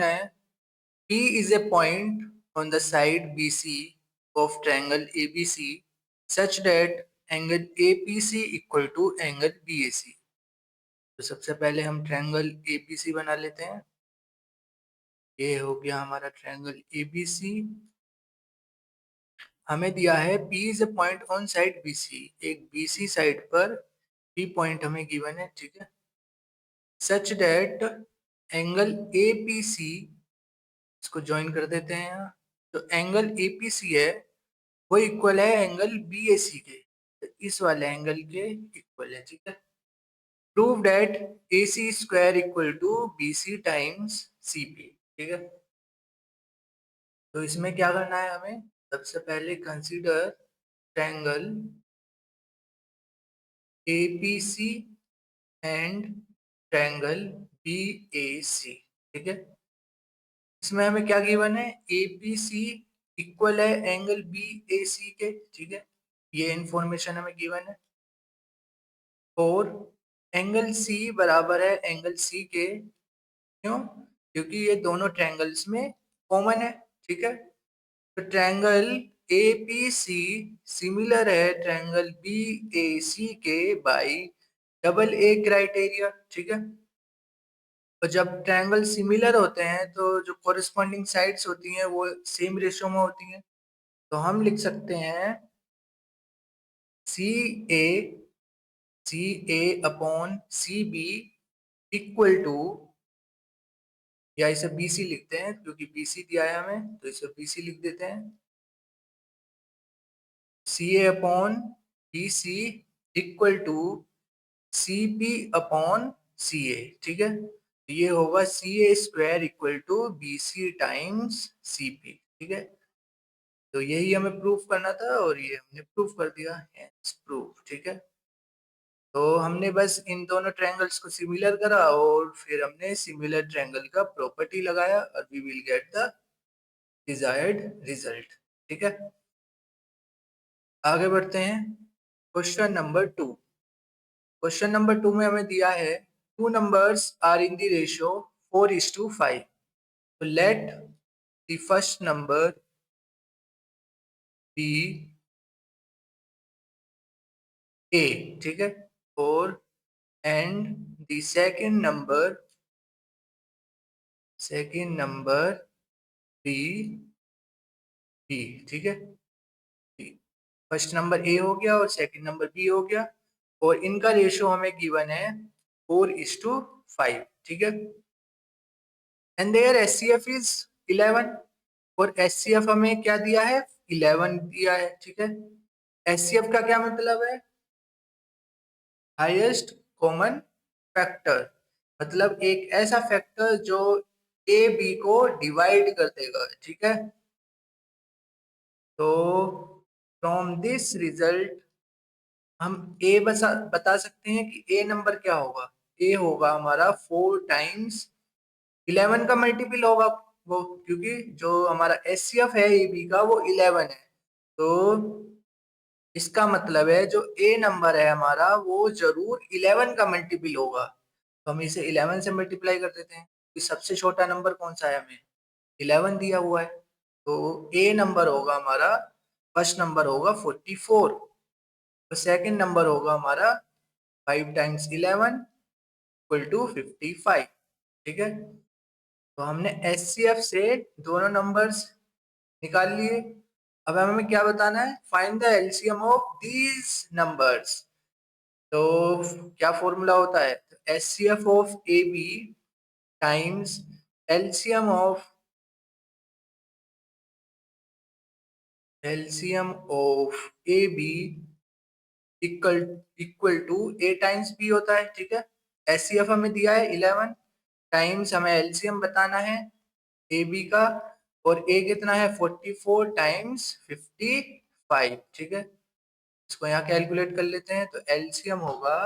है P is a point on the side BC of triangle ABC such that angle APC equal to angle BAC। तो सबसे पहले हम triangle ABC बना लेते हैं। ये हो गया हमारा ट्रायंगल ABC। हमें दिया है P is a point on side BC, एक BC साइड पर P पॉइंट हमें गिवन है, ठीक है। सच डेट एंगल APC, इसको ज्वाइन कर देते हैं यहाँ। तो एंगल APC है वो इक्वल है एंगल BAC के, तो इस वाले एंगल के इक्वल है, ठीक है। Prove that AC square equal to BC times CP, ठीक है। तो इसमें क्या करना है हमें, सबसे पहले consider triangle APC and triangle BAC, ठीक है। इसमें हमें क्या गिवन है, APC इक्वल है एंगल BAC के, ठीक है। ये इंफॉर्मेशन हमें गिवन है। और एंगल C बराबर है एंगल C के, क्यों, क्योंकि ये दोनों ट्रायंगल्स में कॉमन है, ठीक है। तो ट्रायंगल APC सिमिलर है ट्रायंगल BAC के बाय डबल A क्राइटेरिया, ठीक है। और जब ट्रायंगल सिमिलर होते हैं तो जो कोरिस्पॉन्डिंग साइड्स होती हैं वो सेम रेशियो में होती हैं। तो हम लिख सकते हैं C A upon C B equal to, या इसे बी सी लिखते हैं क्योंकि बी सी दिया है हमें, तो इसे बी सी लिख देते हैं। C A upon B C equal to C P upon C A, ठीक है। तो ये होगा C A square equal to B C times C P, ठीक है। तो यही हमें प्रूफ करना था और ये हमने प्रूफ कर दिया, प्रूफ, ठीक है। तो हमने बस इन दोनों ट्रायंगल्स को सिमिलर करा और फिर हमने सिमिलर ट्रायंगल का प्रॉपर्टी लगाया और we will get the desired result, ठीक है। आगे बढ़ते हैं क्वेश्चन नंबर 2। क्वेश्चन नंबर 2 में हमें दिया है two numbers are in the ratio 4:5। तो let the first number be A, ठीक है, और and the second number be B, ठीक है। फर्स्ट नंबर ए हो गया और सेकंड नंबर बी हो गया, और इनका रेशियो हमें गिवन है 4:5, ठीक है। एंड देयर एचसीएफ इज 11, और एचसीएफ हमें क्या दिया है, 11 दिया है, ठीक है। एचसीएफ का क्या मतलब है, हाईएस्ट कॉमन फैक्टर, मतलब एक ऐसा फैक्टर जो ए बी को डिवाइड कर देगा, ठीक है। तो फ्रॉम दिस रिजल्ट हम ए बता सकते हैं कि ए नंबर क्या होगा, ए होगा हमारा 4 टाइम्स 11 का मल्टीपल होगा वो, क्योंकि जो हमारा एचसीएफ है ए बी का वो 11 है। तो इसका मतलब है जो ए नंबर है हमारा वो जरूर 11 का मल्टीपल होगा। तो हम इसे 11 से मल्टीप्लाई कर देते हैं, कि सबसे छोटा नंबर कौन सा है, हमें 11 दिया हुआ है। तो ए नंबर होगा हमारा, फर्स्ट नंबर होगा 44, तो सेकंड नंबर होगा हमारा 5 टाइम्स 11 इक्वल टू 55, ठीक है। तो हमने एचसीएफ से दोनों नंबर्स निकाल लिए। अब हमें क्या बताना है, find the LCM of these numbers. तो क्या फॉर्मूला होता है, HCF of A B times LCM of A B equal equal to A times B होता है, ठीक है। एचसीएफ हमें दिया है 11 टाइम्स, हमें एलसीएम बताना है ए बी का, और ए कितना है 44 टाइम्स 55, ठीक है। इसको यहाँ कैलकुलेट कर लेते हैं, तो एलसीएम होगा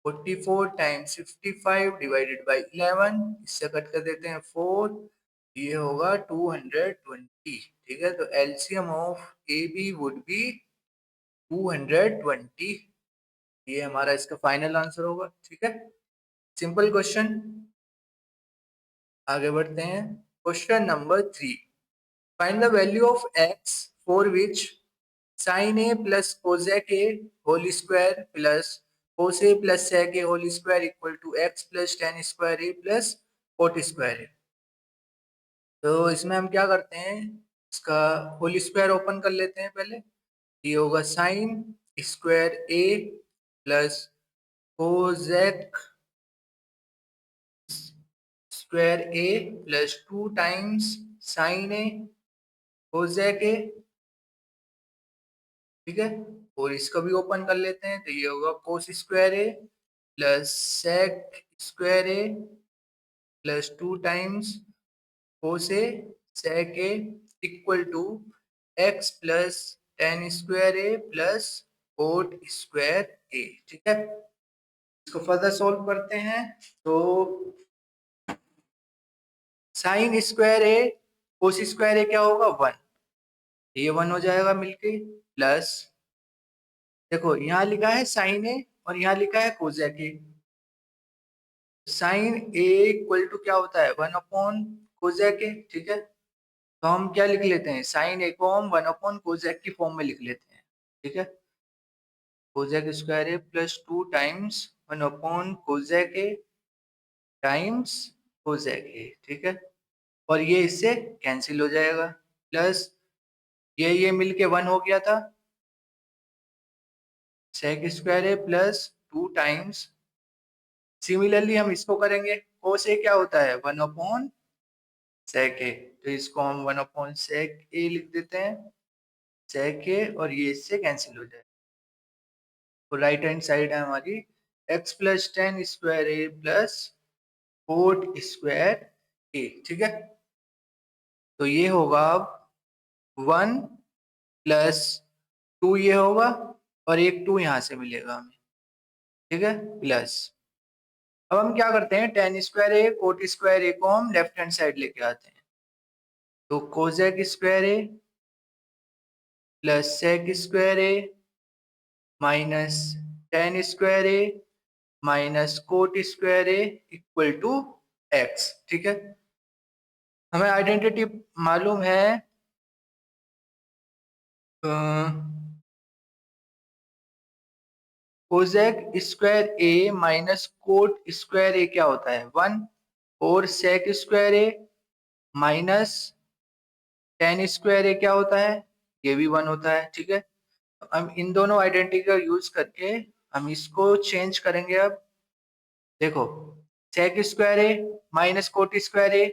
44 टाइम्स 55 डिवाइडेड बाई 11, इससे कट कर देते हैं 4, ये होगा 220, ठीक है। तो LCM of A B would be 220, ये हमारा इसका फाइनल आंसर होगा, ठीक है। Simple question. आगे बढ़ते हैं। Question number 3, find the value of x for which sin a plus cosec a whole square plus cos a plus sec a whole square equal to x plus tan square a plus cot square a। तो इसमें हम क्या करते हैं, इसका whole square open कर लेते हैं पहले। ये होगा sin square a plus Kozak square a plus 2 times sign a Kozak a, ठीक है। और इसका भी ओपन कर लेते हैं, तो ये होगा cos square a plus sec square a plus 2 times cos a sec a equal to X plus tan square a plus cot square a, ठीक है। इसको फर्दर सोल्व करते हैं। तो sine square A cos square A क्या होगा 1, ये 1 हो जाएगा मिलके, प्लस देखो यहाँ लिखा है साइन ए और यहाँ लिखा है cosec A. Sine A equal to क्या होता है 1 अपॉन कोजेक ए, ठीक है। तो हम क्या लिख लेते हैं, साइन ए को हम 1 अपॉन कोजेक की फॉर्म में लिख लेते हैं, ठीक है। Cosec square A plus 2 times 1 upon Kozak A times Kozak ए, ठीक है। और ये इससे कैंसिल हो जाएगा, प्लस ये मिलके 1 हो गया था, सेक स्क्वायर है प्लस 2 टाइम्स। सिमिलरली हम इसको करेंगे, कोस ए क्या होता है 1 अपॉन सेक ए, तो इसको हम 1 अपॉन सेक ए लिख देते हैं, सेक ए, और ये इससे कैंसिल हो जाए। तो राइट हैंड साइड है हमारी x plus tan square A plus cot square A, ठीक है। तो ये होगा अब 1 प्लस 2 ये होगा, और एक 2 यहाँ से मिलेगा हमें, ठीक है, प्लस अब हम क्या करते हैं, tan square A cot square A को हम लेफ्ट हैंड साइड लेके आते हैं। तो cosec square A plus sec square A minus tan square A minus cot square A equal to X, ठीक है। हमें आइडेंटिटी मालूम है, cosec square A minus cot square A क्या होता है 1, और sec square A minus tan square A क्या होता है, ये भी 1 होता है, ठीक है। तो हम इन दोनों आइडेंटिटी का यूज करके हम इसको चेंज करेंगे। अब देखो सेक square A minus cot square ए,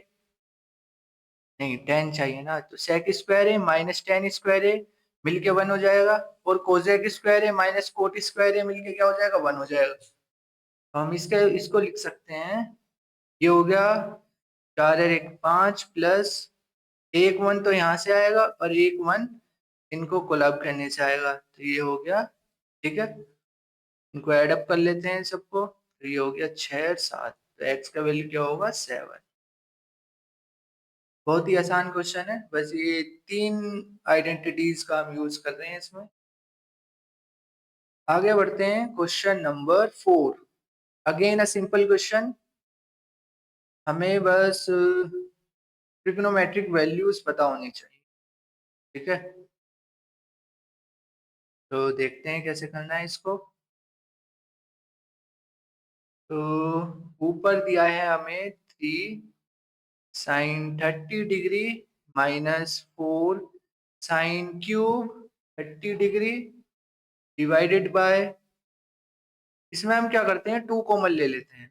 नहीं टेन चाहिए ना, तो सेक square A minus tan square ए मिलके 1 हो जाएगा, और Kozak square A minus cot square ए मिलके क्या हो जाएगा 1 हो जाएगा। तो हम इसको लिख सकते हैं, ये हो गया 4 और 1 5 प्लस एक 1 तो यहाँ से आएगा और एक 1 इनको कोलैब करने से आएगा, तो ये हो गया, ठीक है। इनको ऐड अप कर लेते हैं सबको, तो ये हो गया 6 और 7, तो एक्स का वैल्यू क्या होगा 7। बहुत ही आसान क्वेश्चन है, बस ये 3 आइडेंटिटीज का हम यूज कर रहे हैं इसमें। आगे बढ़ते हैं, question number 4, again a simple question. हमें बस ट्रिग्नोमेट्रिक वैल्यूज पता होनी चाहिए, ठीक है। तो देखते हैं कैसे करना है इसको। तो ऊपर दिया है हमें 3 sine 30 degree minus 4 sine cube 30 degree divided by, इसमें हम क्या करते हैं 2 कॉमन ले लेते हैं,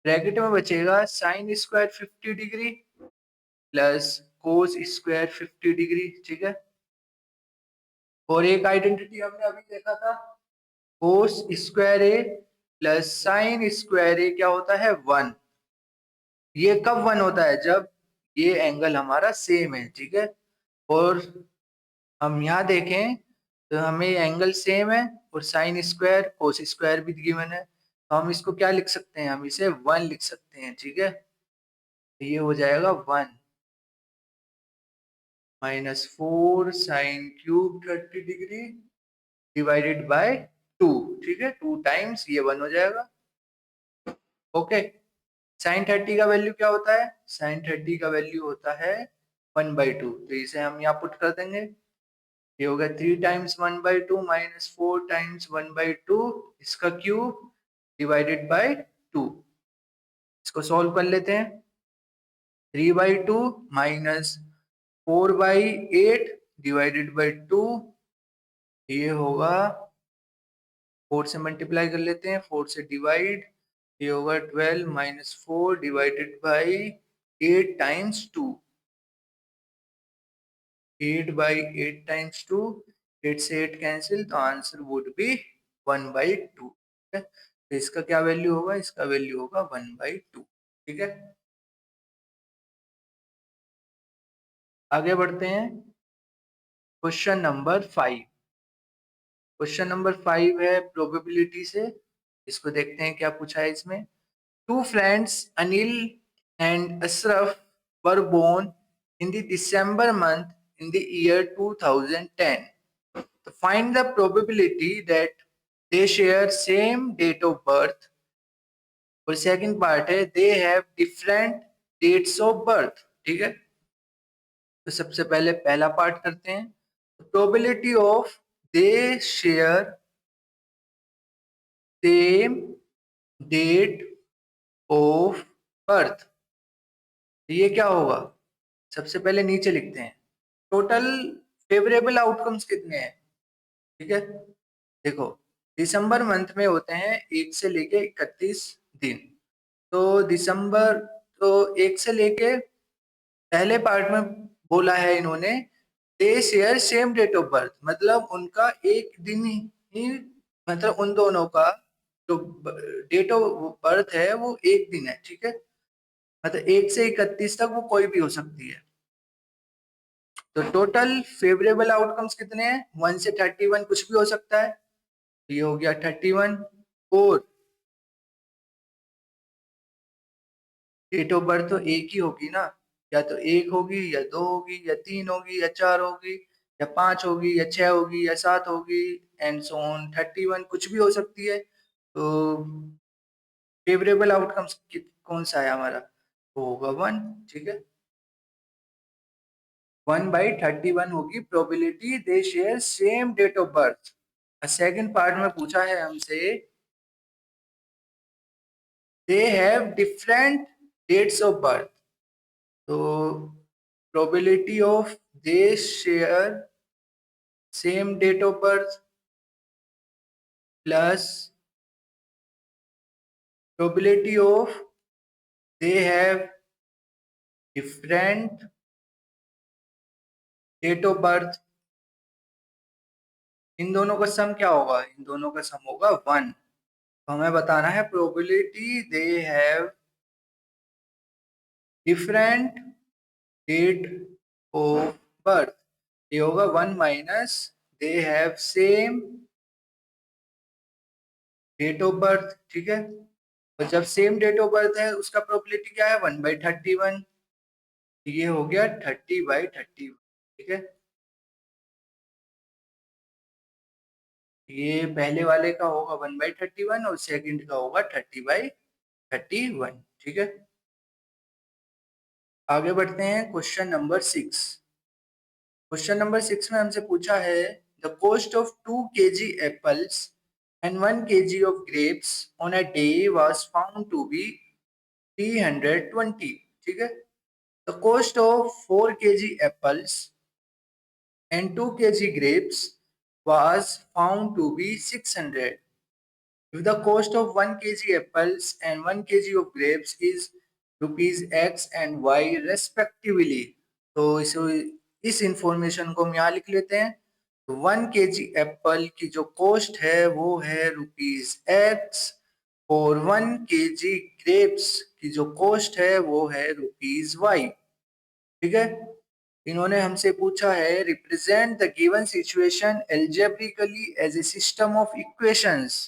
ब्रैकेट में बचेगा sine square 50 degree plus cos square 50 degree, ठीक है। और एक आइडेंटिटी हमने अभी देखा था, कोस square A plus sign square A क्या होता है 1। ये कब 1 होता है, जब ये एंगल हमारा सेम है, ठीक है। और हम यहाँ देखें तो हमें एंगल सेम है और साइन स्क्वायर कोस स्क्वायर भी गिवन है, तो हम इसको क्या लिख सकते हैं, हम इसे 1 लिख सकते हैं, ठीक है। तो ये हो जाएगा 1 minus 4 sine cube 30 degree divided bye 2, ठीक है, 2 टाइम्स ये 1 हो जाएगा, ओके। साइन 30 का वैल्यू क्या होता है? साइन 30 का वैल्यू होता है 1/2। तो इसे हम यहाँ पुट कर देंगे, ये होगा 3 टाइम्स 1/2 माइनस 4 टाइम्स 1/2 इसका क्यूब डिवाइडेड बाय 2। इसको सॉल्व कर लेते हैं। 3/2 माइनस 4/8 डिवाइडेड बाय 2, ये होगा 4 से मल्टीप्लाई कर लेते हैं, 4 से डिवाइड, ये होगा 12 minus 4 divided by 8 times 2, 8/8 times 2, 8 से 8 कैंसिल, तो आंसर वुड बी 1/2। ठीक है, तो इसका क्या वैल्यू होगा? इसका वैल्यू होगा 1/2। ठीक है, आगे बढ़ते हैं। Question number 5। क्वेश्चन नंबर 5 है प्रोबेबिलिटी से। इसको देखते हैं क्या पूछा है इसमें। Two friends, Anil and Ashraf, were born in the December month in the year 2010. To find the probability that they share same date of birth. और सेकंड पार्ट है they have different dates of birth. ठीक है, तो सबसे पहले पहला part करते हैं। Probability of they share same date of birth, ये क्या होगा? सबसे पहले नीचे लिखते हैं टोटल फेवरेबल आउटकम्स कितने हैं। ठीक है, देखो दिसंबर मंथ में होते हैं 1 से लेके 31 दिन। तो दिसंबर, तो 1 से लेके पहले पार्ट में बोला है इन्होंने they share same date of birth, मतलब उनका एक दिन ही, मतलब उन दोनों का जो डेट ऑफ बर्थ है वो एक दिन है। ठीक है, मतलब 1 से 31 तक वो कोई भी हो सकती है। तो टोटल फेवरेबल आउटकम्स कितने हैं? 1 से 31 कुछ भी हो सकता है, ये हो गया 31। और डेट ऑफ बर्थ तो एक ही होगी ना, या तो एक होगी या दो होगी या तीन होगी या चार होगी या पांच होगी या छह होगी या सात होगी, एंड सो ऑन 31 कुछ भी हो सकती है। तो फेवरेबल आउटकम्स कौन सा है हमारा? वो होगा 1। ठीक है, 1/31 होगी probability they share same date of birth. Second part में पूछा है हमसे they have different dates of birth. तो probability of they share same date of birth plus probability of they have different date of birth, इन दोनों का सम क्या होगा? इन दोनों का सम होगा 1। तो हमें बताना है probability they have different date of birth, ये होगा 1 minus they have same date of birth. ठीक है, तो जब सेम डेट ऑफ बर्थ है उसका प्रोबेबिलिटी क्या है? 1/31, ये हो गया 30/31। ठीक है, ये पहले वाले का होगा 1/31 और सेकंड का होगा 30/31। ठीक है, आगे बढ़ते हैं क्वेश्चन नंबर 6। क्वेश्चन नंबर 6 में हमसे पूछा है the cost of 2 kg apples and 1 kg of grapes on a day was found to be 320। ठीक है, the cost of 4 kg apples and 2 kg grapes was found to be 600. If the cost of 1 kg apples and 1 kg of grapes is rupees X and Y respectively, तो इस information को हम यहाँ लिख लेते हैं। तो 1 kg एप्पल की जो कॉस्ट है वो है ₹X और 1 kg ग्रेप्स की जो कॉस्ट है वो है ₹Y। ठीक है, इन्होंने हमसे पूछा है represent the given situation algebraically as a system of equations.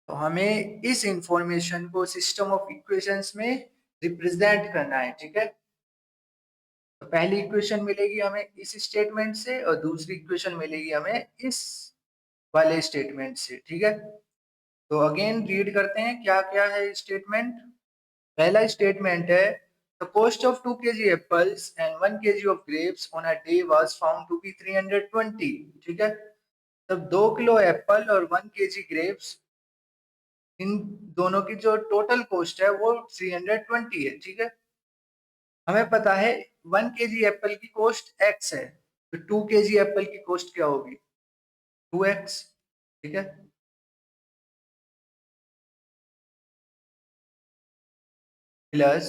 तो हमें इस इंफॉर्मेशन को सिस्टम ऑफ इक्वेशंस में रिप्रेजेंट करना है। ठीक है, तो पहली इक्वेशन मिलेगी हमें इस स्टेटमेंट से और दूसरी इक्वेशन मिलेगी हमें इस वाले स्टेटमेंट से। ठीक है, तो अगेन रीड करते हैं क्या क्या है स्टेटमेंट। पहला स्टेटमेंट है the cost of 2 kg apples and 1 kg of grapes on a day was found to be 320। ठीक है, तब 2 किलो एप्पल और 1 kg ग्रेप्स, इन दोनों की जो टोटल कॉस्ट है वो 320 है। ठीक है, हमें पता है 1 kg एप्पल की कॉस्ट एक्स है, तो 2 kg एप्पल की कॉस्ट क्या होगी? 2x। ठीक है, प्लस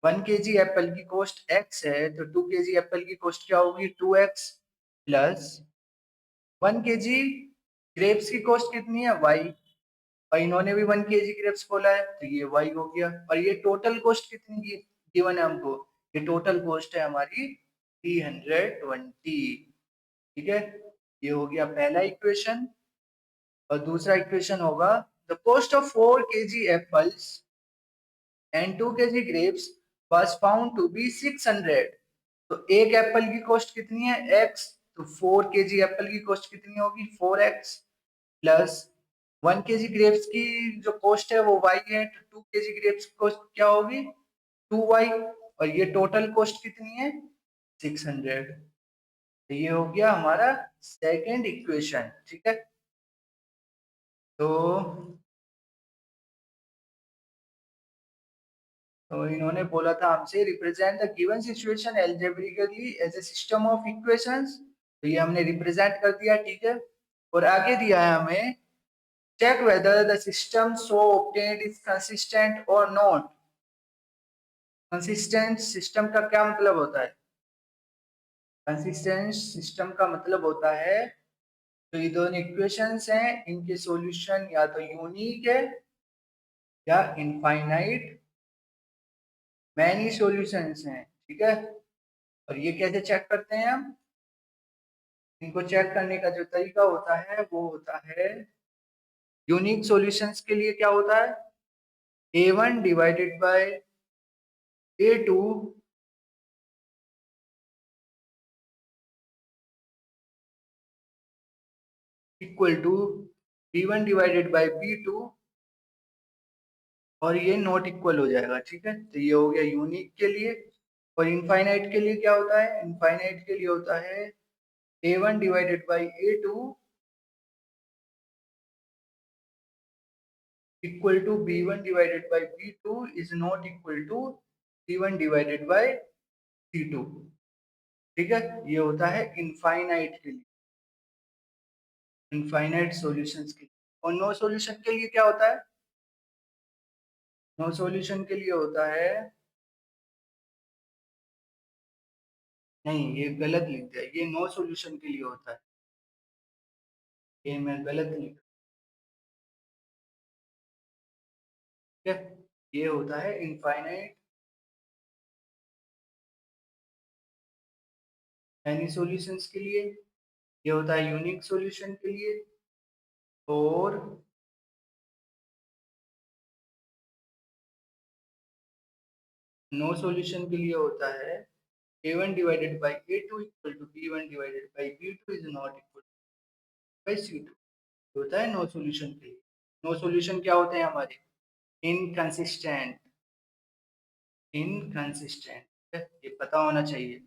1 kg एप्पल की कॉस्ट x है, तो 2 kg एप्पल की कॉस्ट क्या होगी? 2x प्लस 1 kg ग्रेप्स की कॉस्ट कितनी है? y, और इन्होंने भी 1 kg ग्रेप्स बोला है, तो ये y हो गया। और ये टोटल कॉस्ट कितनी की गिवन है हमको? ये टोटल कॉस्ट है हमारी 320। ठीक है, ये हो गया पहला इक्वेशन। और दूसरा इक्वेशन होगा the cost of 4 kg apples and 2 kg grapes was found to be 600। तो एक एप्पल की कॉस्ट कितनी है? x, तो 4 kg एप्पल की कॉस्ट कितनी होगी? 4x प्लस 1 kg ग्रेप्स की जो कॉस्ट है वो y है, तो 2 kg ग्रेप्स की कॉस्ट क्या होगी? 2y। और ये टोटल कॉस्ट कितनी है? 600। तो ये हो गया हमारा सेकेंड इक्वेशन। ठीक है, तो इन्होंने बोला था हमसे represent the given situation algebraically as a system of equations, तो ये हमने रिप्रेजेंट कर दिया। ठीक है, और आगे दिया है हमें check whether the system so obtained is consistent और नॉट। कंसिस्टेंट सिस्टम का क्या मतलब होता है? कंसिस्टेंट सिस्टम का मतलब होता है तो ये दोनों इक्वेशंस हैं, इनके सॉल्यूशन या तो यूनिक है या इनफाइनाइट मैनी सॉल्यूशंस हैं। ठीक है, और ये कैसे चेक करते हैं हम? इनको चेक करने का जो तरीका होता है वो होता है, यूनिक सॉल्यूशंस के लिए क्या होता है? a1 divided by a2 equal to b1 divided by b2, और ये नॉट इक्वल हो जाएगा। ठीक है, तो ये हो गया यूनिक के लिए। और इनफाइनाइट के लिए क्या होता है? इनफाइनाइट के लिए होता है a1 divided by a2 equal to b1 divided by b2 is not equal to c1 divided by c2। ठीक है, ये होता है इनफाइनाइट के लिए, इनफाइनाइट सॉल्यूशंस के लिए। और नो सॉल्यूशन के लिए क्या होता है? नो सॉल्यूशन के लिए होता है, नहीं ये गलत लिख दिया, ये नो सॉल्यूशन के लिए होता है, ये मैं गलत लिख। ठीक है, ये होता है इनफाइनाइट एनी सॉल्यूशंस के लिए, ये होता है यूनिक सॉल्यूशन के लिए। और नो सॉल्यूशन के लिए होता है a1 divided by a2 equal to b1 divided by b2 is not equal by c2। होता है नो सॉल्यूशन के लिए। नो सॉल्यूशन क्या होते हैं हमारे? इनकंसिस्टेंट, इनकंसिस्टेंट, ये पता होना चाहिए।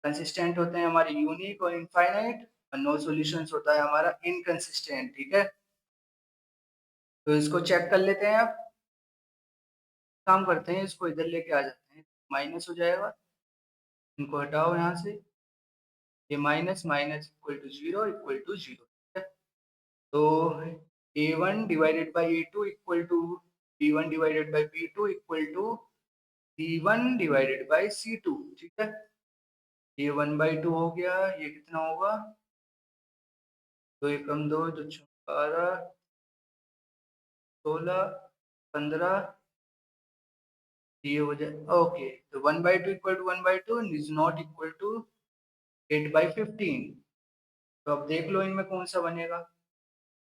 कंसिस्टेंट होते हैं हमारे यूनिक और इनफाइनाइट, और नो सॉल्यूशंस होता है हमारा इनकंसिस्टेंट। ठीक है, तो इसको चेक कर लेते हैं। आप काम करते हैं, इसको इधर लेके आ जाते हैं, माइनस हो जाएगा, इनको हटाओ यहाँ से, ये minus minus equal to zero equal to zero. ठीक है, तो a1 divided by a2 equal to b1 divided by b2 equal to c1 divided by c2। ठीक है, ये 1/2 हो गया, ये कितना होगा? दो एकम दो, दो छः 12, 16, 15, ये हो जाए। ओके, तो 1/2 equal to 1/2 is not equal to 8/15। तो अब देख लो इनमें कौन सा बनेगा।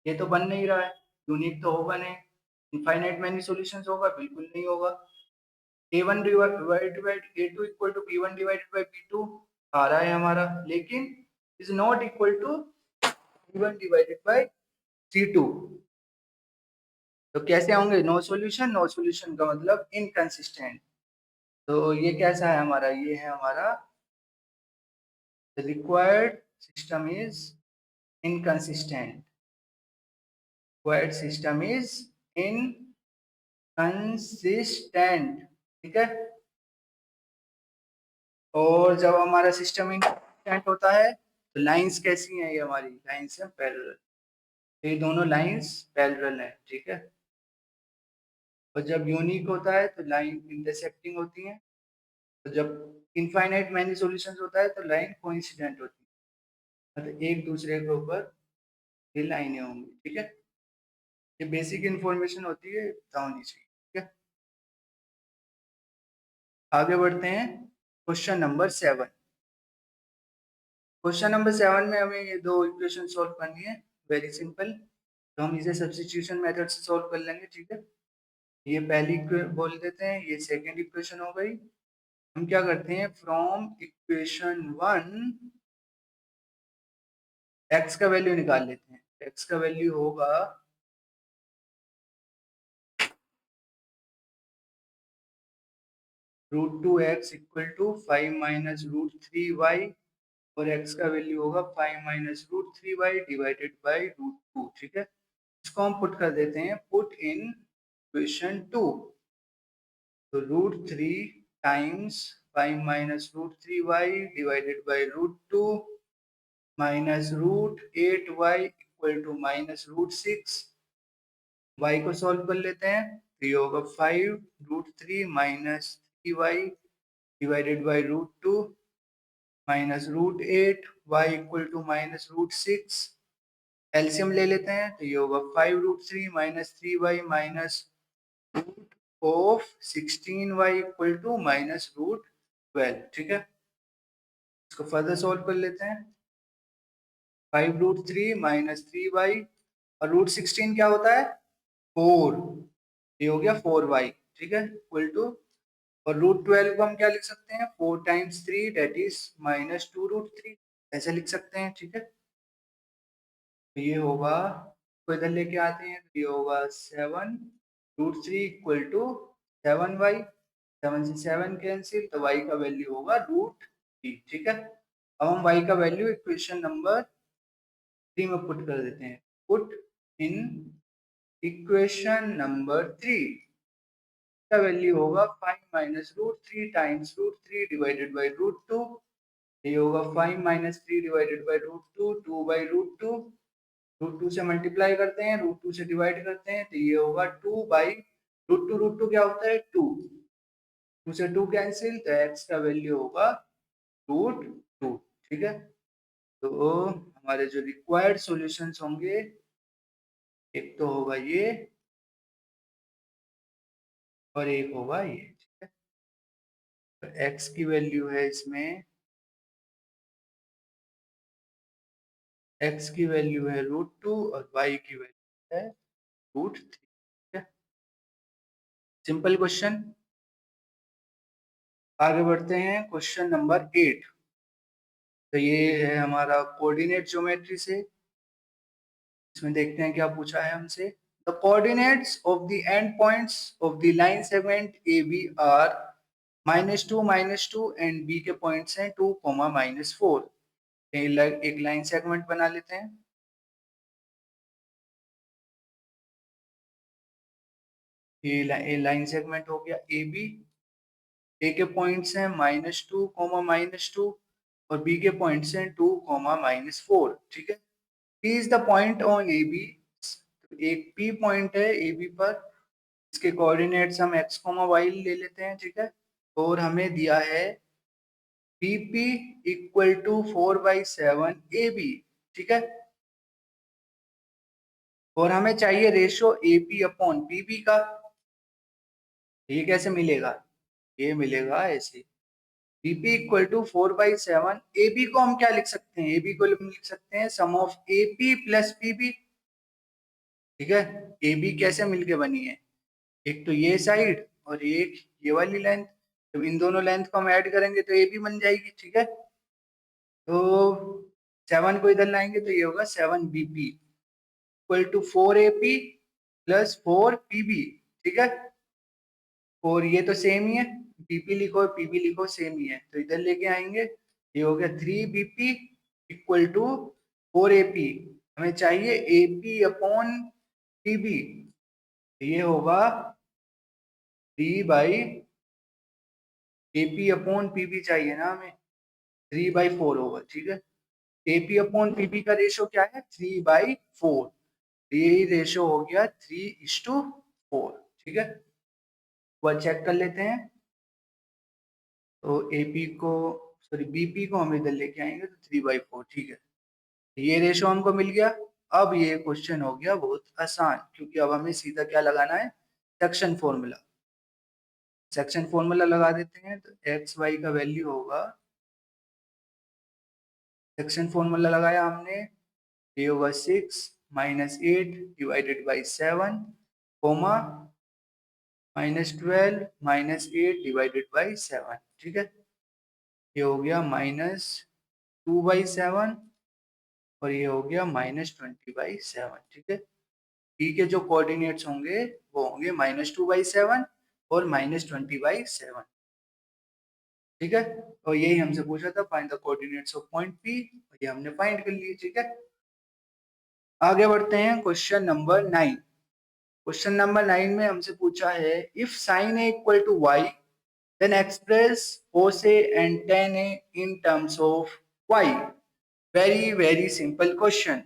ये तो बन नहीं रहा है, यूनिक तो होगा नहीं। इनफाइनाइट मैनी सॉल्यूशंस होगा? बिल्कुल नहीं होगा। A1 divided by A2 equal to P1 divided by P2 आ रहा है हमारा, लेकिन is not equal to P1 divided by C2। तो कैसे होंगे? नो सॉल्यूशन, नो सॉल्यूशन का मतलब इनकंसिस्टेंट। तो ये कैसा है हमारा? ये है हमारा the required system is inconsistent, required system is inconsistent, ठीक है। और जब हमारा सिस्टम इनकंसिस्टेंट होता है तो लाइंस कैसी हैं? ये हमारी लाइंस है पैरेलल, ये दोनों लाइंस पैरेलल है, ठीक है। और जब यूनिक होता है तो लाइन इंटरसेक्टिंग होती है, तो जब इनफाइनाइट मैनी सॉल्यूशंस होता है तो लाइन कोइंसिडेंट होती है, मतलब एक दूसरे के ऊपर ये लाइनें होंगी, ठीक है। ये बेसिक इंफॉर्मेशन होती है, पता होनी चाहिए, ठीक है। आगे बढ़ते हैं क्वेश्चन नंबर 7। क्वेश्चन नंबर 7 में हमें ये दो इक्वेशन सॉल्व करनी है, वेरी सिंपल। तो हम इसे सब्स्टिट्यूशन मेथड से सॉल्व कर लेंगे, ठीक है। ये पहली बोल देते हैं, ये सेकंड इक्वेशन हो गई। हम क्या करते हैं, फ्रॉम इक्वेशन 1 एक्स का वैल्यू निकाल लेते हैं। एक्स का वैल्यू होगा √2x equal to 5 minus √3y, और x का वैल्यू होगा 5 माइनस √3y डिवाइडेड बाई √2, ठीक है। इसको हम पुट कर देते हैं, पुट इन इक्वेशन 2। तो √3 times 5 minus √3y divided by √2 minus √8y equal to minus √6। y को सॉल्व कर लेते हैं, तो ये होगा 5 √3 minus 3y divided by √2 minus √8 y equal to minus √6। LCM ले लेते हैं, तो ये होगा 5 √3 minus 3y minus root of 16y equal to minus √12, ठीक है। इसको फर्दर सॉल्व कर लेते हैं। 5 √3 माइनस 3y और √16 क्या होता है? 4, ये हो गया 4y, ठीक है, इक्वल टू, और √12 को हम क्या लिख सकते हैं? 4 टाइम्स 3 डेट इज माइनस 2 √3, ऐसे लिख सकते हैं, ठीक है। तो ये होगा, को इधर लेके आते हैं, तो ये होगा 7 √3 इक्वल टू 7y, 7 से 7 कैंसिल, तो y का वैल्यू होगा √3, ठीक है। अब हम y का वैल्यू इक्वेशन नंबर 3 में पुट कर देते हैं। पुट इन इक्वेशन नंबर 3 का वैल्यू होगा 5 माइनस √3 टाइम्स √3 डिवाइडेड बाई √2, ये होगा 5 माइनस 3 डिवाइडेड बाई √2, 2 बाई √2, √2 से मल्टीप्लाई करते हैं, √2 से डिवाइड करते हैं, तो ये होगा 2 बाई √2, √2 क्या होता है? 2, 2 से 2 कैंसिल, तो x का वैल्यू होगा √2, ठीक है। तो हमारे जो रिक्वायर्ड सॉल्यूशंस होंगे, एक तो होगा ये और एक होगा ये, ठीक है। तो x की वैल्यू है इसमें, x की वैल्यू है √2 और y की वैल्यू है √3, ठीक है। Simple question. आगे बढ़ते हैं क्वेश्चन नंबर 8। तो ये है हमारा कोऑर्डिनेट ज्योमेट्री से। इसमें देखते हैं क्या पूछा है हमसे। The coordinates of the end points of the line segment A B are -2 -2 and B के पॉइंट्स हैं 2, -4। एक लाइन सेगमेंट बना लेते हैं। ये लाइन सेगमेंट हो गया ए बी। ए के पॉइंट्स हैं -2, -2 और बी के पॉइंट्स हैं 2, -4, ठीक है। P is the point on A B. एक P पॉइंट है ए बी पर, इसके कोऑर्डिनेट्स हम x, y ले लेते हैं, ठीक है। और हमें दिया है BP इक्वल टू 4/7 AB, ठीक है। और हमें चाहिए रेशो AP अपॉन PB का। ये कैसे मिलेगा? ये मिलेगा ऐसे, BP इक्वल टू 4/7। AB को हम क्या लिख सकते हैं? AB को हम लिख सकते हैं सम ऑफ AP प्लस PB, ठीक है। AB कैसे मिलके बनी है? एक तो ये साइड और एक ये वाली लेंथ, जब इन दोनों लेंथ को हम ऐड करेंगे तो ए बी बन जाएगी, ठीक है। तो 7 को इधर लाएंगे तो ये होगा 7 BP equal to 4 AP plus 4 PB, ठीक है। और ये तो सेम ही है, BP लिखो PB लिखो, सेम ही है, तो इधर लेके आएंगे, ये हो गया 3 BP इक्वल टू 4 AP। हमें चाहिए AP अपॉन PB, ये होगा 3 बाई AP अपॉन PB चाहिए ना हमें, 3/4 होगा, ठीक है। AP अपॉन PB का रेशो क्या है, 3/4, ये रेशो हो गया 3:4, ठीक है। वह चेक कर लेते हैं, तो AP को सॉरी BP को हम इधर लेके आएंगे तो 3/4, ठीक है। ये रेशो हमको मिल गया। अब ये क्वेश्चन हो गया बहुत आसान, क्योंकि अब हमें सीधा क्या लगाना है, सेक्शन फॉर्मूला। सेक्शन फॉर्मूला लगा देते हैं, तो एक्स वाई का वैल्यू होगा, सेक्शन फॉर्मूला लगाया हमने, ये होगा 6 minus 8 divided by 7 comma -12 minus 8 divided by 7, ठीक है। ये हो गया -2/7 और ये हो गया -20/7, ठीक है। पी के जो कोऑर्डिनेट्स होंगे वो होंगे -2/7 और -20/7, ठीक है। और यही हमसे पूछा था, find the coordinates of point P, ये हमने फाइंड कर लिए, ठीक है। आगे बढ़ते हैं क्वेश्चन नंबर 9। क्वेश्चन नंबर 9 में हमसे पूछा है, if sin a equal to y then express cos a and tan a in terms of y। Very simple question.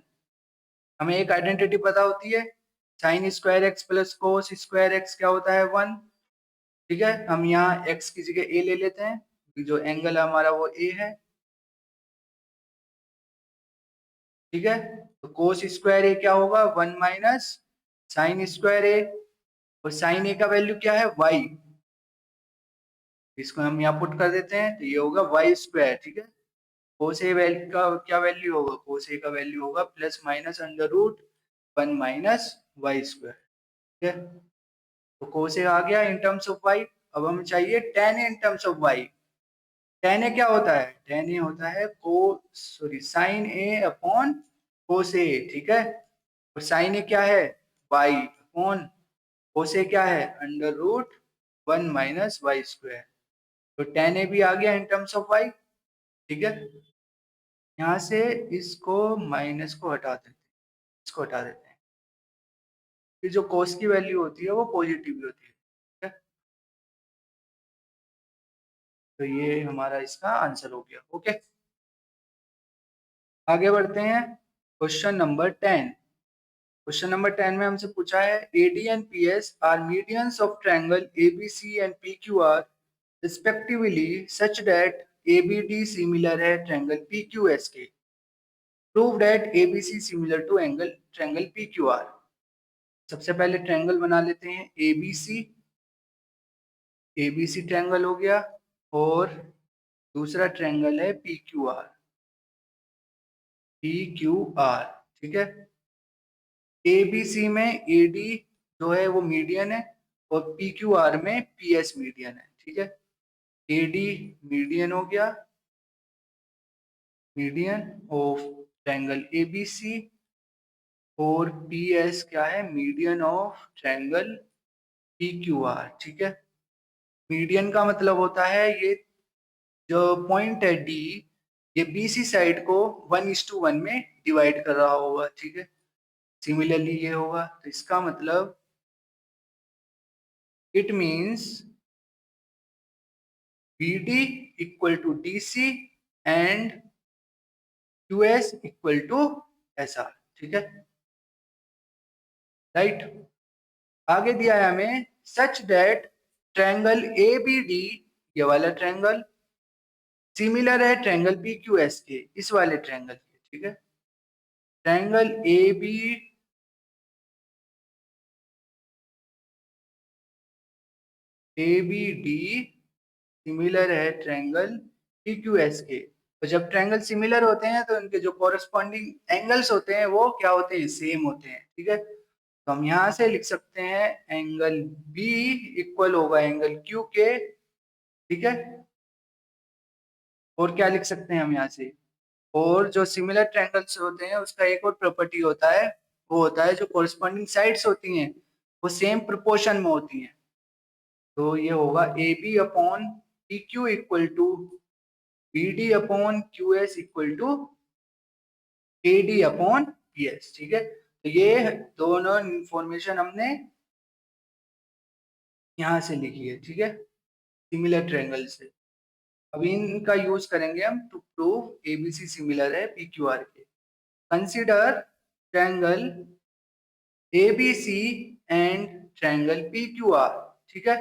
हमें एक आइडेंटिटी पता होती है, sine square x plus cos square x क्या होता है, 1, ठीक है। हम यहाँ x की जगह a ले लेते हैं, जो एंगल हमारा वो a है, ठीक है। तो कोस स्क्वायर ए क्या होगा, 1 माइनस साइन स्क्वायर ए, और साइन ए का वैल्यू क्या है, y, इसको हम यहाँ पुट कर देते हैं, तो ये होगा वाई स्क्वायर, ठीक है। कोस ए वैल्यू का क्या वैल्यू होगा, कोस ए का वैल्यू होगा plus minus under root 1 minus y square, ठीक है। तो कोस ए आ गया इन टर्म्स ऑफ वाई। अब हमें चाहिए tan A in terms of Y. Tan A क्या होता है, टेन ए होता है साइन ए अपॉन कोस ए, ठीक है। और साइन ए क्या है, वाई अपॉन कोस ए क्या है, under root 1 minus y square. तो टेन ए भी आ गया इन टर्म्स ऑफ वाई, ठीक है। यहाँ से इसको माइनस को हटा देते हैं, इसको हटा देते हैं, फिर जो कोस की वैल्यू होती है वो पॉजिटिव भी होती है, ठीक है। तो ये हमारा इसका आंसर हो गया, ओके। आगे बढ़ते हैं, क्वेश्चन नंबर 10। क्वेश्चन नंबर 10 में हमसे पूछा है, AD and PS are medians of triangle ABC and PQR respectively such that ABD similar है ट्रायंगल PQS के। Prove that ABC similar to triangle PQR। सबसे पहले ट्रायंगल बना लेते हैं ABC, ABC ट्रायंगल हो गया, और दूसरा ट्रायंगल है PQR, PQR, ठीक है। ABC में AD जो है वो मीडियन है, और PQR में PS मीडियन है, ठीक है। AD मीडियन हो गया, मीडियन ऑफ ट्रायंगल ABC, और PS क्या है, मीडियन ऑफ ट्रायंगल PQR, ठीक है। मीडियन का मतलब होता है ये जो पॉइंट है D, ये BC साइड को 1:1 में डिवाइड कर रहा होगा, ठीक है। सिमिलरली ये होगा, तो इसका मतलब it means BD equal to DC and QS equal to SR, ठीक है, राइट। आगे दिया है हमें, सच दैट ट्रायंगल ABD, ये वाला ट्रायंगल सिमिलर है ट्रायंगल PQS के, इस वाले ट्रायंगल के, ठीक है। ट्रायंगल ABD सिमिलर है ट्रायंगल PQS के। तो जब ट्रायंगल सिमिलर होते हैं तो उनके जो कॉरेस्पॉन्डिंग एंगल्स होते हैं वो क्या होते हैं, सेम होते हैं, ठीक है। तो हम यहाँ से लिख सकते हैं एंगल बी इक्वल होगा एंगल क्यू के, ठीक है। और क्या लिख सकते हैं हम यहाँ से, और जो सिमिलर ट्रायंगल्स होते हैं उसका एक और प्रॉपर्टी होता है, वो होता है जो कोरिस्पॉन्डिंग साइड्स होती हैं वो सेम प्रोपोर्शन में होती हैं। तो ये होगा A B upon P Q equal to B D upon Q S equal to A D upon P S, ठीक है। तो ये दोनों इंफॉर्मेशन हमने यहाँ से लिखी है, ठीक है, सिमिलर ट्रायंगल से। अब इनका यूज करेंगे हम टू प्रूव एबीसी सिमिलर है पी क्यू आर के। Consider triangle ABC and triangle P Q R, ठीक है।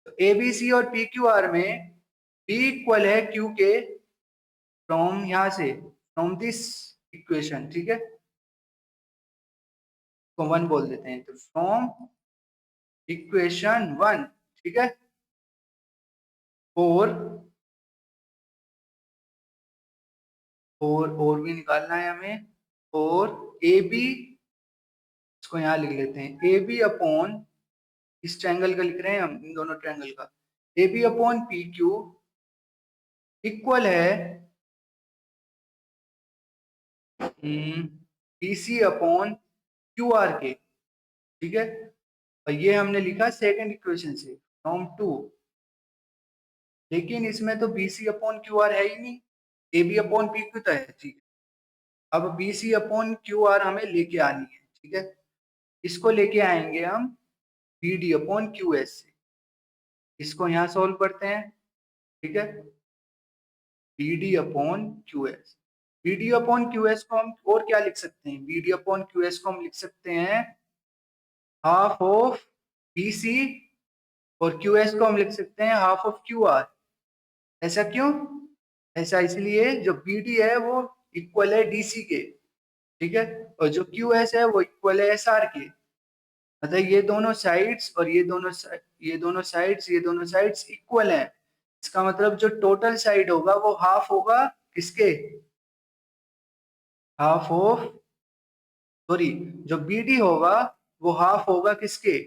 तो एबीसी और पी क्यू आर में बी इक्वल है क्यू के फ्रॉम यहाँ से, फ्रॉम दिस इक्वेशन, ठीक है, तो वन बोल देते हैं, तो फ्रॉम इक्वेशन वन, ठीक है। और और भी निकालना है हमें, और ए बी, इसको यहाँ लिख लेते हैं ए बी अपॉन, इस ट्रायंगल का लिख रहे हैं हम, इन दोनों ट्रायंगल का, A B upon P Q equal है P C upon Q R के, ठीक है। और ये हमने लिखा सेकंड इक्वेशन से फ्रॉम टू, लेकिन इसमें तो B C upon Q R है ही नहीं, A B upon P Q तो है, ठीक है। अब B C upon Q R हमें लेके आनी है, ठीक है। इसको लेके आएंगे हम B D upon Q S से, इसको यहाँ सोल्व करते हैं, ठीक है। B D upon Q S, B D upon Q S को हम और क्या लिख सकते हैं, B D upon Q S को हम लिख सकते हैं हाफ ऑफ बी सी, और क्यू एस को हम लिख सकते हैं हाफ ऑफ क्यू आर। ऐसा क्यों? ऐसा इसलिए जो बी डी है वो इक्वल है डी सी के, ठीक है, और जो क्यू एस है वो इक्वल है एस आर के। मतलब ये दोनों साइड्स और ये दोनों साइड्स इक्वल हैं। इसका मतलब जो टोटल साइड होगा वो हाफ होगा किसके, हाफ ऑफ, सॉरी, जो बी डी होगा वो हाफ होगा किसके,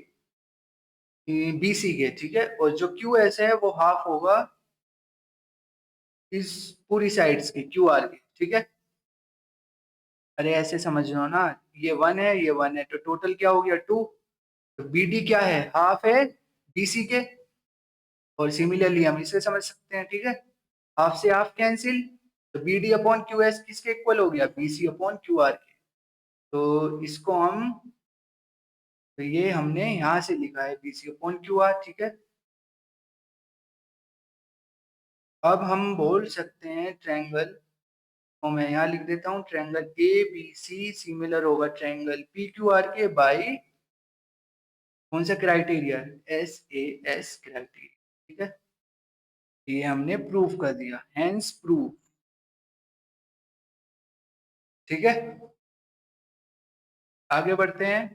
बी सी के, ठीक है। और जो क्यू एस है वो हाफ होगा इस पूरी साइड्स के क्यू आर के, ठीक है। अरे ऐसे समझ लो ना, ये वन है ये वन है, तो टोटल क्या हो गया टू। तो बी डी क्या है, हाफ है बी सी के, और सिमिलरली हम इसे समझ सकते हैं, ठीक है। हाफ से हाफ कैंसिल, तो B D upon Q S किसके इक्वल हो गया, B C upon Q R के। तो इसको हम, तो ये हमने यहाँ से लिखा है B C upon Q R, ठीक है। अब हम बोल सकते हैं ट्रायंगल, तो मैं यहाँ लिख देता हूँ triangle A B C similar होगा ट्रायंगल पी क्यू आर के बाई कौन सा criteria, S A S criteria, ठीक है। ये हमने प्रूफ कर दिया, हेंस प्रूफ, ठीक है। आगे बढ़ते हैं,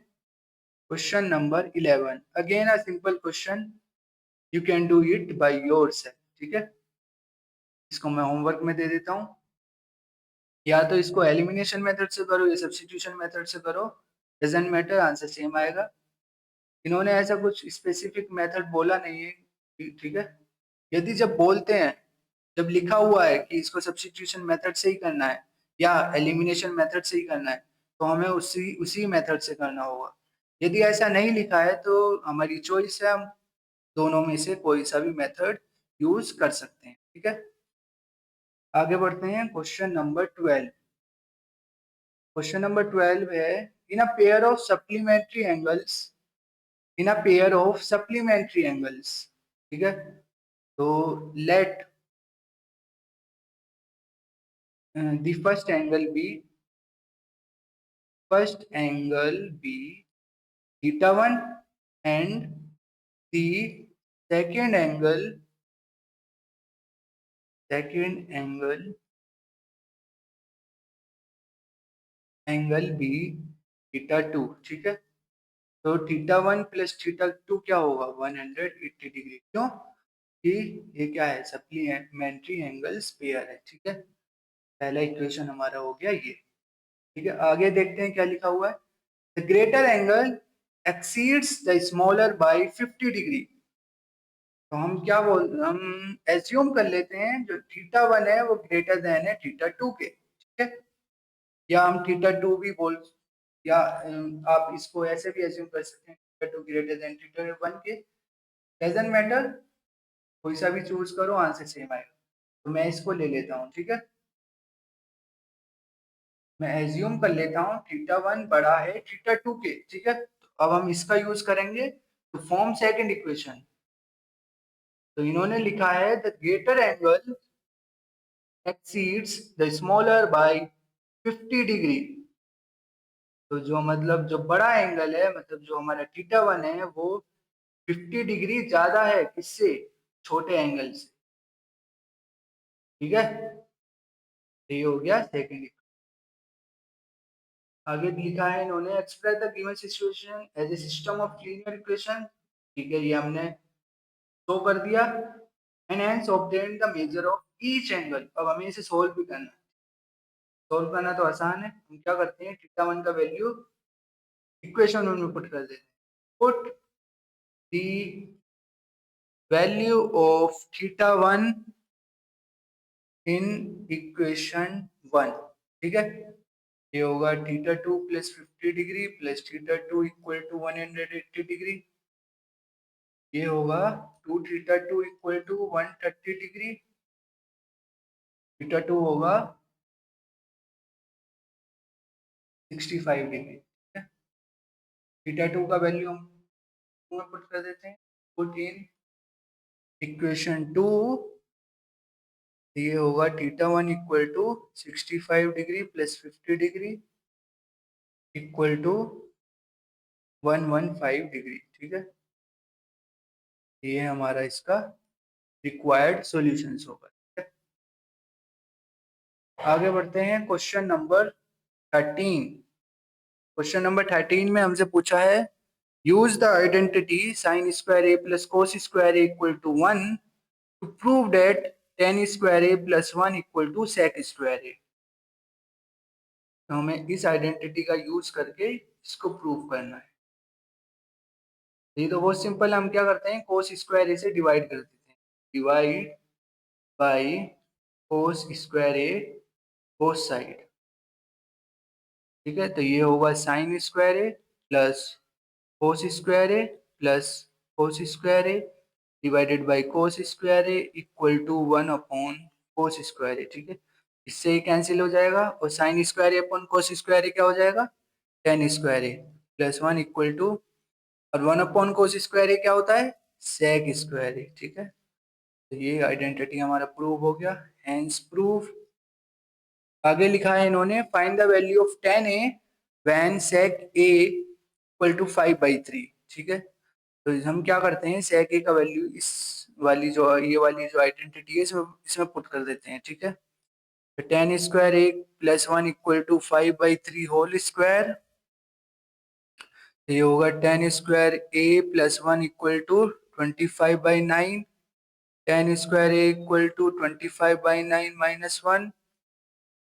question number 11, again a simple question, you can do it by yourself, ठीक है। इसको मैं होमवर्क में दे देता हूँ, या तो इसको एलिमिनेशन मेथड से करो या सब्स्टिट्यूशन मेथड से करो, डजंट मैटर, आंसर सेम आएगा। इन्होंने ऐसा कुछ स्पेसिफिक मेथड बोला नहीं है, ठीक है। यदि जब बोलते हैं, जब लिखा हुआ है कि इसको सब्स्टिट्यूशन मेथड से ही करना है या एलिमिनेशन मेथड से ही करना है, तो हमें उसी उसी मेथड से करना होगा। यदि ऐसा नहीं लिखा है तो हमारी चॉइस है, हम दोनों में से कोई सा भी मेथड यूज कर सकते हैं, ठीक है। आगे बढ़ते हैं, क्वेश्चन नंबर 12। क्वेश्चन नंबर 12 है, in a pair of supplementary angles, in a pair of supplementary angles, ठीक है। तो let the first angle be theta 1 and the second angle be theta 2, ठीक है। तो थीटा 1 प्लस थीटा 2 क्या होगा, 180 degree, क्यों कि ये क्या है, सप्लीमेंट्री एंगल्स पेयर है, ठीक है। पहला इक्वेशन हमारा हो गया ये, ठीक है। आगे देखते हैं क्या लिखा हुआ है, the greater angle exceeds the smaller by 50 degree. तो हम एज्यूम कर लेते हैं जो थीटा 1 है वो ग्रेटर देन है थीटा 2 के, ठीक है, या हम थीटा 2 भी बोल, या आप इसको ऐसे भी एज्यूम कर सकते हैं थीटा 2 ग्रेटर देन थीटा 1 के, डजंट मैटर, कोई सा भी चूज करो आंसर सेम आएगा। तो मैं इसको ले लेता हूँ, ठीक है, मैं एज्यूम कर लेता हूँ थीटा 1 बड़ा है थीटा 2 के, ठीक है। तो अब हम इसका यूज करेंगे टू फॉर्म सेकंड इक्वेशन। तो इन्होंने लिखा है the greater angle exceeds the smaller by 50 degree. तो जो मतलब जो बड़ा एंगल है, मतलब जो हमारा थीटा 1 है वो 50 डिग्री ज्यादा है किससे, छोटे एंगल से, ठीक है। ये हो गया सेकंड। आगे लिखा है इन्होंने express the given situation as a system of linear equation, ठीक है, ये हमने शो कर दिया। And hence obtain the measure of each angle. अब हमें इसे सोल्व भी करना है। सोल्व करना तो आसान है, हम क्या करते हैं थीटा 1 का वैल्यू इक्वेशन में पुट कर देते हैं। Put the value of theta 1 in equation 1, ठीक है। ये होगा theta 2 plus 50 degree plus theta 2 equal to 180 degree. ये होगा 2 theta 2 equal to 130 degree. Theta 2 होगा 65 डिग्री, ठीक है। थीटा 2 का वैल्यू हम पुट कर देते हैं, पुट इन इक्वेशन 2। ये होगा theta 1 equal to 65 degree plus 50 degree equal to 115 degree, ठीक है। ये हमारा इसका रिक्वायर्ड सॉल्यूशंस होगा, ठीक है? आगे बढ़ते हैं क्वेश्चन नंबर 13। क्वेश्चन नंबर 13 में हमसे पूछा है use the identity sin square A plus cos square A equal to 1 to prove that tan square A plus 1 equal to sec square A. तो हमें इस आइडेंटिटी का यूज करके इसको प्रूव करना है। ये तो बहुत सिंपल है, हम क्या करते हैं कोस स्क्वायर ए से डिवाइड कर देते हैं, divide by cos square A both side, ठीक है। तो ये होगा sin square A plus cos square A plus cos square A divided by cos square A equal to 1 upon cos square A, ठीक है। इससे ही कैंसिल हो जाएगा और sin square A upon cos square A क्या हो जाएगा tan square A plus 1 equal to, और 1 अपॉन कोस स्क्वायर ए क्या होता है सेक स्क्वायर ए, ठीक है। तो ये आइडेंटिटी हमारा प्रूव हो गया, हेंस प्रूव। आगे लिखा है इन्होंने find the value of tan A when sec A equal to 5/3, ठीक है। तो हम क्या करते हैं सेक ए का वैल्यू इस वाली जो ये वाली जो आइडेंटिटी है इसमें पुट कर देते हैं, ठीक है। तो tan square A plus 1 equal to 5/3 whole square. ये होगा tan square A plus 1 equal to 25/9। Tan square A equal to 25/9 minus 1।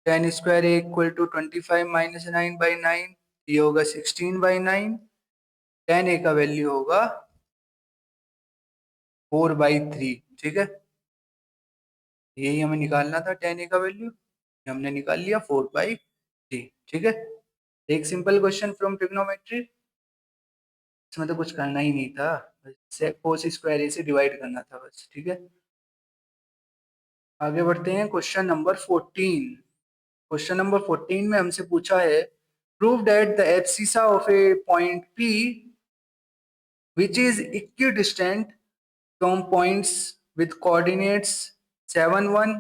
Tan square A equal to 25 minus 9/9, ये होगा 16/9। टेन ए का वैल्यू होगा 4/3, ठीक है। यही हमें निकालना था टेन ए का वैल्यू, हमने निकाल लिया 4/3, ठीक है। एक सिंपल क्वेश्चन फ्रॉम ट्रिग्नोमेट्री, इसमें तो कुछ करना ही नहीं था, कोस स्क्वायर ए से डिवाइड करना था बस, ठीक है। आगे बढ़ते हैं क्वेश्चन नंबर 14। क्वेश्चन नंबर 14 में हमसे पूछा है prove that the abscissa of A point P which is equidistant from points with coordinates 7 1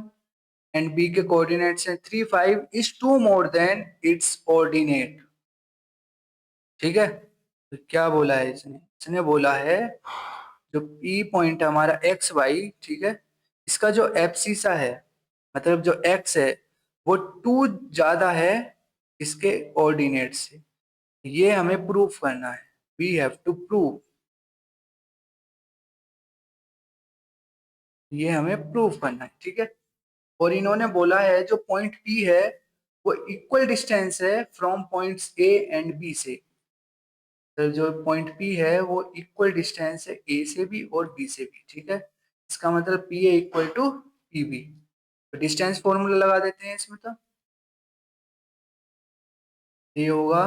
and B के coordinates हैं 3 5 is 2 more than its ordinate, ठीक है। तो क्या बोला है इसने बोला है जो P पॉइंट है हमारा एक्स वाई, ठीक है, इसका जो एब्सिसा है मतलब जो x है वो 2 ज्यादा है इसके ऑर्डिनेट से। ये हमें प्रूफ करना है, वी हैव टू प्रूव, ये हमें प्रूफ करना है, ठीक है। और इन्होंने बोला है जो पॉइंट P है वो इक्वल डिस्टेंस है from points A and B से। तो जो पॉइंट P है वो इक्वल डिस्टेंस है A से भी और B से भी, ठीक है। इसका मतलब P है इक्वल टू PB। तो डिस्टेंस फॉर्मूला लगा देते हैं इसमें। तो ये होगा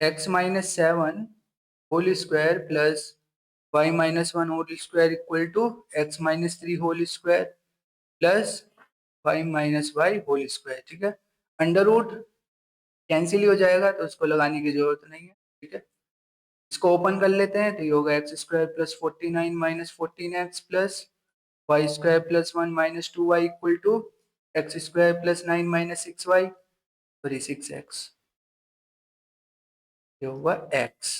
x-7 whole square plus y-1 whole square equal to x-3 whole square plus y-y whole square, ठीक है। अंडर रूट कैंसिल ही हो जाएगा तो उसको लगाने की जरूरत नहीं है, ठीक है। इसको ओपन कर लेते हैं तो ये होगा x square plus 49 minus 14x plus y square plus 1 minus 2y equal to x square plus 9 minus 6y, sorry 6x, ये होगा x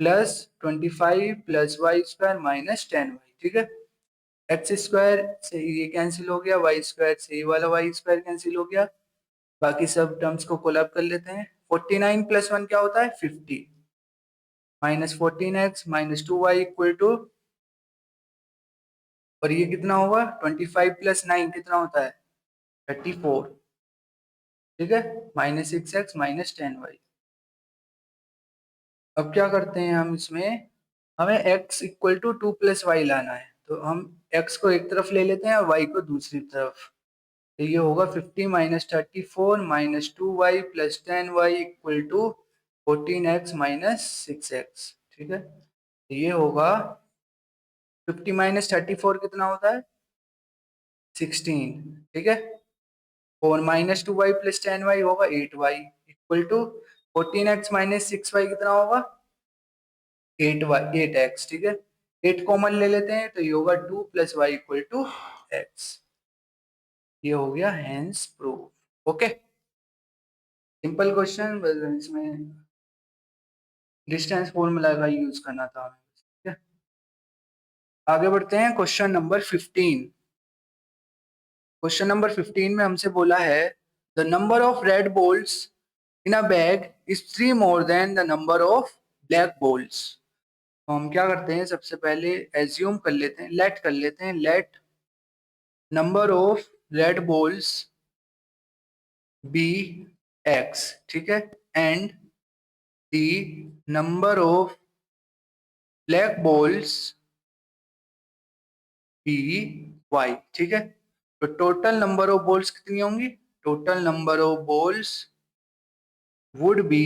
plus 25 plus y square minus 10y, ठीक है। एक्स स्क्वायर से ये कैंसिल हो गया, वाई स्क्वायर से ये वाला वाई स्क्वायर कैंसिल हो गया, बाकी सब टर्म्स को कोलैब कर लेते हैं। 49 प्लस 1 क्या होता है 50 minus 14x minus 2y equal to, और ये कितना होगा 25 प्लस 9 कितना होता है 34, ठीक है, माइनस 6x माइनस 10y। अब क्या करते हैं हम इसमें, हमें x equal to 2 plus y लाना है, तो हम x को एक तरफ ले लेते हैं और y को दूसरी तरफ। तो ये होगा 50 minus 34 minus 2y plus 10y equal to 14x minus 6x, ठीक है। तो ये होगा 50 माइनस 34 कितना होता है 16, ठीक है। और माइनस 2y प्लस 10y होगा 8y equal to 14x minus 6y कितना होगा 8x, ठीक है। 8 कॉमन ले लेते हैं तो ये होगा 2 plus y equal to x। ये हो गया hence proof. Okay, simple question, बस इसमें डिस्टेंस फॉर्मूला का यूज करना था हमें, ठीक है। आगे बढ़ते हैं क्वेश्चन नंबर 15। क्वेश्चन नंबर 15 में हमसे बोला है the number of red balls in a bag is 3 more than the number of black balls. तो हम क्या करते हैं, सबसे पहले एज्यूम कर लेते हैं, लेट कर लेते हैं, let number of red balls be x, ठीक है, and the number of black balls be y, ठीक है। तो टोटल नंबर ऑफ बॉल्स कितनी होंगी, total number of balls would be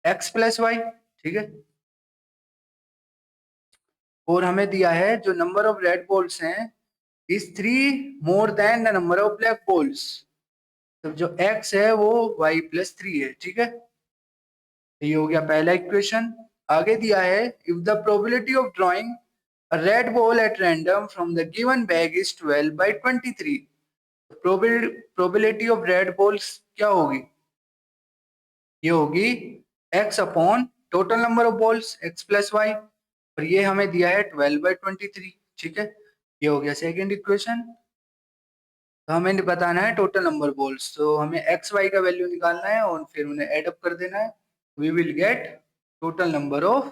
x plus y, ठीक है। और हमें दिया है जो नंबर ऑफ रेड बॉल्स हैं is 3 more than the number of black balls, तो जो x है वो y प्लस 3 है, ठीक है। ये हो गया पहला इक्वेशन। आगे दिया है if the probability of drawing a red ball at random from the given bag is 12 by 23, probability of red balls क्या होगी, ये होगी x upon total number of balls x plus y, और ये हमें दिया है 12 बाई 23, ठीक है। ये हो गया सेकेंड इक्वेशन। तो हमें बताना है टोटल नंबर बॉल्स, तो हमें एक्स वाई का वैल्यू निकालना है और फिर उन्हें ऐड अप कर देना है, we will get total number of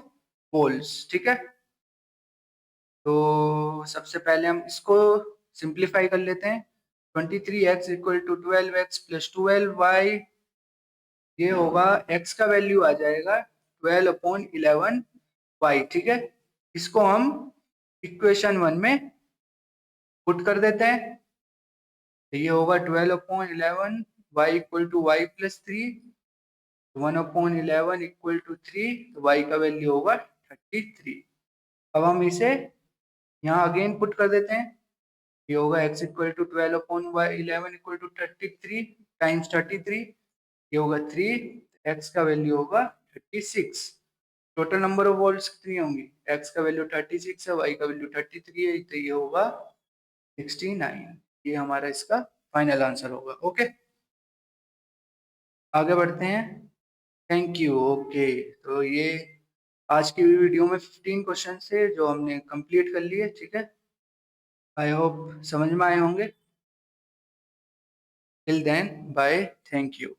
balls, ठीक है। तो सबसे पहले हम इसको सिंप्लीफाई कर लेते हैं, 23x equal to 12x plus 12y, ये होगा x का वैल्यू आ जाएगा 12 अपॉन 11y, ठीक है। इसको हम इक्वेशन 1 में पुट कर देते हैं, तो ये होगा 12 upon 11 y equal to y plus 3, 1 upon 11 equal to 3, तो वाई का वैल्यू होगा 33। अब हम इसे यहाँ अगेन पुट कर देते हैं, ये होगा x equal to 12 upon y 11 equal to 33 times 33, ये होगा 3, x का वैल्यू होगा 36। टोटल नंबर ऑफ वॉल्स कितनी होंगी, x का वैल्यू 36 है, y का वैल्यू 33 है, तो ये होगा 69। ये हमारा इसका फाइनल आंसर होगा। ओके, आगे बढ़ते हैं। Thank you. ओके, तो ये आज की वीडियो में 15 क्वेश्चन थे जो हमने कंप्लीट कर लिए, ठीक है। आई होप समझ में आए होंगे। Till then bye, thank you.